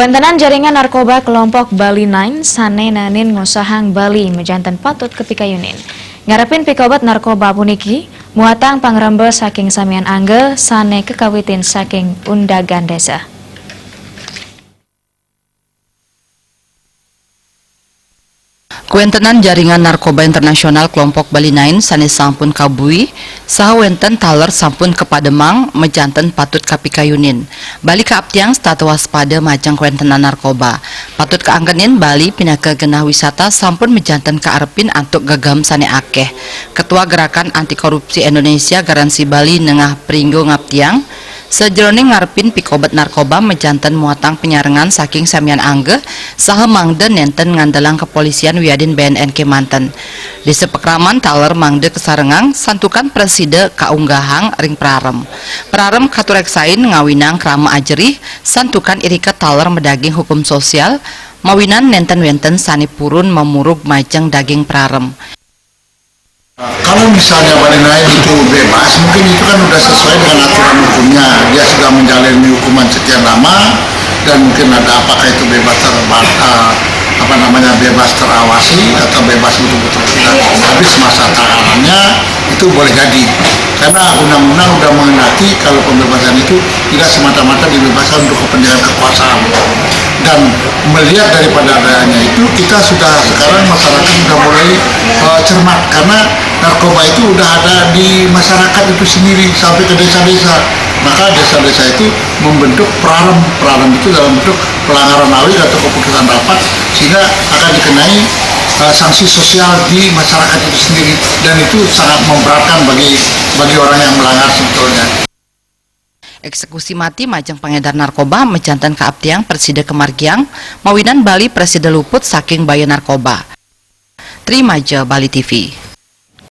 Kuentenan jaringan narkoba kelompok Bali 9 sane nanin ngosahang Bali mejanten patut kepikayunin. Ngarepin pikobat narkoba puniki, muatang pangrembe saking samian angge sane kekawitin saking undagan desa. Kuentenan jaringan narkoba internasional kelompok Bali 9 sanes sampun kabui, saha wenten taler sampun kepademang mejanten patut kapikayunin. Bali kaaptiang statu waspada majang kuentenan narkoba. Patut kaangkenin Bali pindah ke genah wisata sampun mejanten kaarepin antuk gagam sane akeh. Ketua Gerakan Anti Korupsi Indonesia Garansi Bali Nengah Pringgo ngaptiang sejroning ngarepin pikobat narkoba mejanten muatang penyarengan saking samian angge saha mangde nenten ngandelang kepolisian wiadin BNN Kemanten. Di sepekraman taler mangde kesarengang santukan preside kaunggahang ring prarem. Prarem katureksain ngawinang krama ajerih santukan iriket taler medaging hukum sosial mawinan nenten wenten sani purun memurug majeng daging prarem. Kalau misalnya Bali 9 itu bebas, mungkin itu kan sudah sesuai dengan aturan hukumnya. Dia sudah menjalani hukuman sekian lama dan mungkin ada apakah itu bebas bebas terawasi atau bebas betul-betul tidak habis masa tahanannya, itu boleh jadi. Karena undang-undang sudah mengendaki kalau pembebasan itu tidak semata-mata dibebaskan untuk kepentingan kekuasaan. Dan melihat daripada adanya itu, kita sudah sekarang masyarakat sudah mulai cermat karena narkoba itu udah ada di masyarakat itu sendiri sampai ke desa-desa. Maka desa-desa itu membentuk prarem itu dalam bentuk pelanggaran awil atau keputusan rapat sehingga akan dikenai sanksi sosial di masyarakat itu sendiri, dan itu sangat memberatkan bagi orang yang melanggar sebetulnya. Eksekusi mati majeng pengedar narkoba mejanten kaaptiang Preside Kemargiang mawinan Bali Preside luput saking baya narkoba. Trimaja Bali TV.